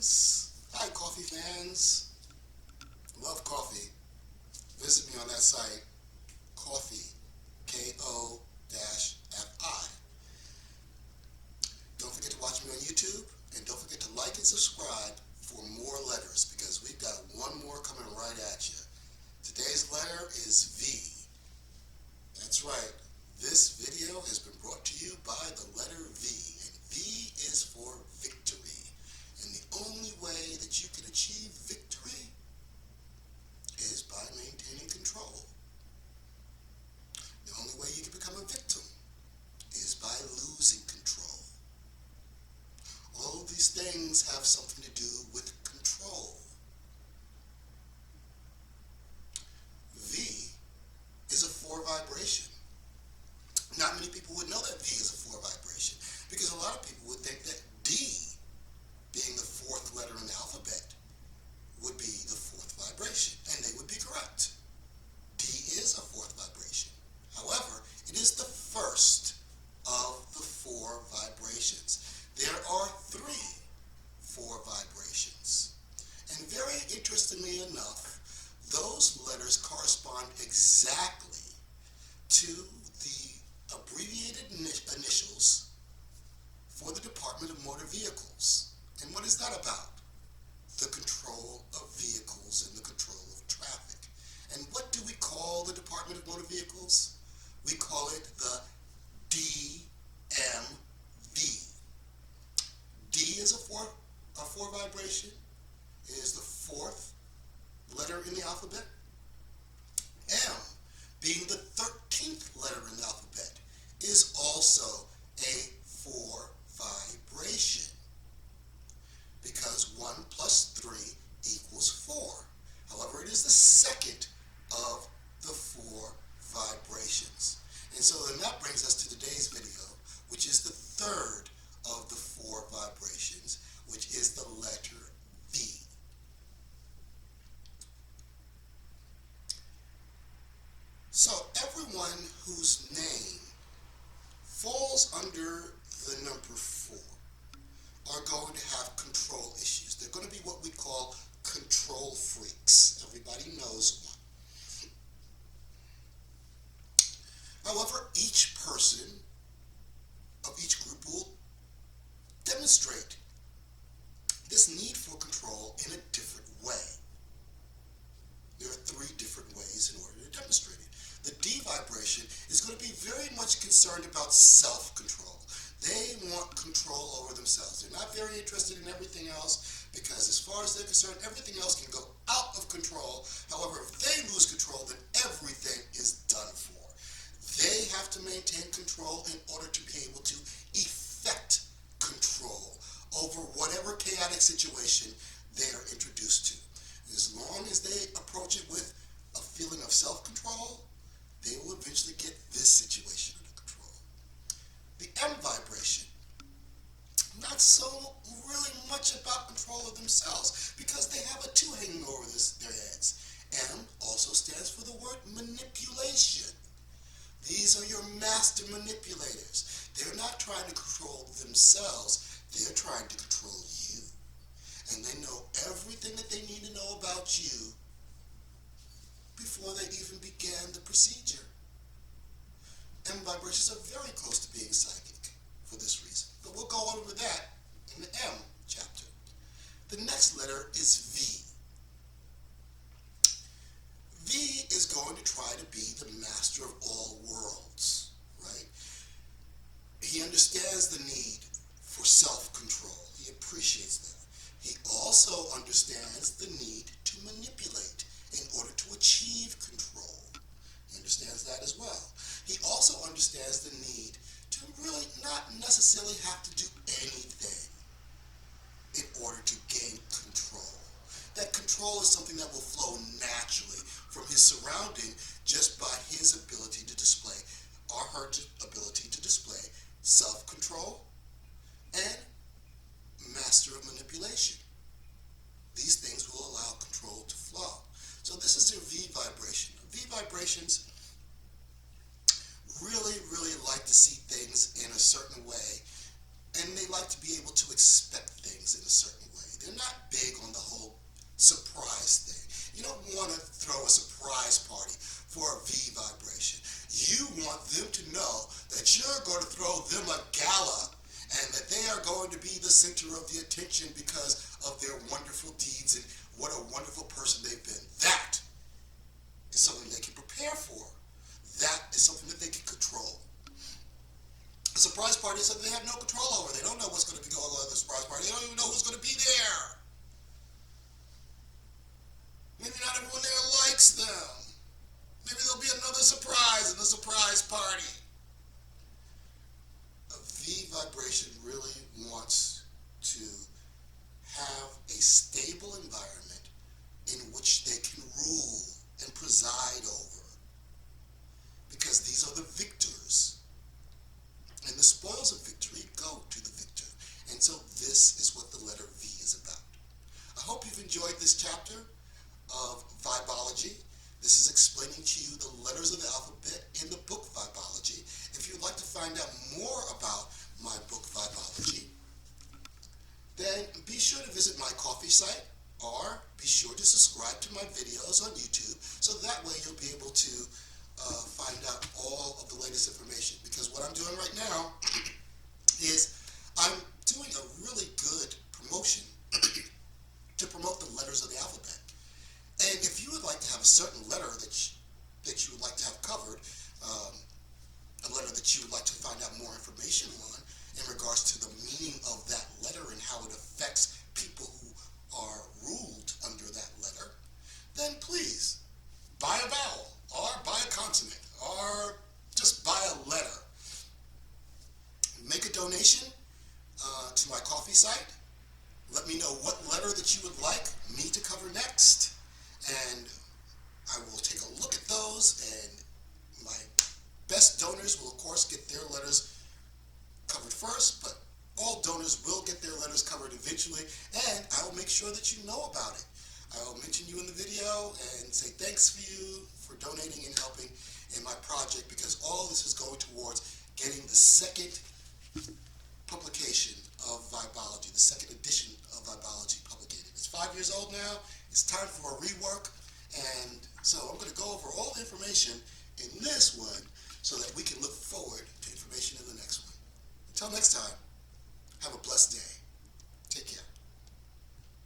fans. Hi, coffee fans. Love coffee. Visit me on that site, Coffee, K-O-F-I. Don't forget to watch me on YouTube, and don't forget to like and subscribe for more letters, because we've got one more coming right at you. Today's letter is V. That's right. This video has been brought to you by the letter V, and V is for victory. And the only way that you can achieve victory is by maintaining control. The only way you can become a victim is by losing control. All of these things have something to do with control. V is a 4 vibration. Not many people would know that V is a 4 vibration, because a lot of people would think that D, being the 4th letter in the alphabet, would be the 4th vibration, and they would be correct. D is a 4th vibration. However, it is the first of the 4 vibrations. There are 3 4 vibrations. And very interestingly enough, those letters correspond exactly to the abbreviated initials for the Department of Motor Vehicles. And what is that about? The control of vehicles and the control of traffic. And what do we call the Department of Motor Vehicles? We call it the DMV. D is a 4 vibration. It is the 4th letter in the alphabet. M, being the 13th letter in the alphabet, is also a 4 vibration, because 1 plus 3 equals 4. However, it is the 2nd of the 4 vibrations. And so then that brings us to today's video, which is the 3rd of the 4 vibrations, which is the letter V. So everyone whose name falls under the number 4 are going to have control issues. They're going to be what we call control freaks. Everybody knows one. However, each person of each group will demonstrate this need for control in a different way. There are 3 different ways in order to demonstrate it. The D vibration is going to be very much concerned about self-control. They want control over themselves. They're not very interested in everything else, because as far as they're concerned, everything else can go out of control. However, if they lose control, then everything is done for. They have to maintain control in order to be able to effect control over whatever chaotic situation they are introduced to. As long as they approach it with a feeling of self-control, they will eventually get this situation under control. The M vibration, not so really much about control of themselves, because they have a 2 hanging over their heads. M also stands for the word manipulation. These are your master manipulators. They're not trying to control themselves, they're trying to control you. And they know everything that they need to know about you before they even began the procedure. M vibrations are very close to being psychic for this reason, but we'll go over that in the M chapter. The next letter is V. V is going to try to be the master of all worlds, right? He understands the need for self-control. He appreciates that. He also understands the need to manipulate in order to achieve control. He understands that as well. He also understands the need to really not necessarily have to do anything in order to gain control. That control is something that will flow naturally from his surrounding, just by his ability to display, or her ability to display, self-control and master of manipulation. These things will allow control to flow. So this is your V vibration. V vibrations really like to see things in a certain way, and they like to be able to expect things in a certain way. They're not big on the whole surprise thing. You don't want to throw a surprise party for a V vibration. You want them to know that you're going to throw them a gala and that they are going to be the center of the attention because of their wonderful deeds and what a wonderful person they've been. That is something they can prepare for. That is something that they can control. A surprise party is something they have no control over. They don't know what's going to be going on at the surprise party. They don't even know who's going to be there. Maybe not everyone there likes them. Maybe there'll be another surprise in the surprise party. A V vibration really wants to have a stable environment in which they can rule and preside over. Because these are the victors. And the spoils of victory go to the victor. And so this is what the letter V is about. I hope you've enjoyed this chapter of Vibeology. This is explaining to you the letters of the alphabet in the book Vibeology. If you'd like to find out more about my book Vibeology, then be sure to visit my Ko-fi site or be sure to subscribe to my videos on YouTube so that way you'll be able to find out all of the latest information. Because what I'm doing right now is I'm doing a really good promotion to promote the letters of the alphabet. And if you would like to have a certain letter that you would like to have covered, a letter that you would like to find out more information on in regards to the meaning of that letter and how it affects people who are ruled under that letter, then please buy a vowel or buy a consonant or just buy a letter. Make a donation to my Ko-fi site. Let me know what letter that you would like me to cover next. And I will take a look at those, and my best donors will of course get their letters covered first, but all donors will get their letters covered eventually, and I will make sure that you know about it. I will mention you in the video and say thanks for you for donating and helping in my project, because all this is going towards getting the second publication of Vibeology, the second edition of Vibeology publicated. It's 5 years old now. It's time for a rework, and so I'm going to go over all the information in this one so that we can look forward to information in the next one. Until next time, have a blessed day. Take care.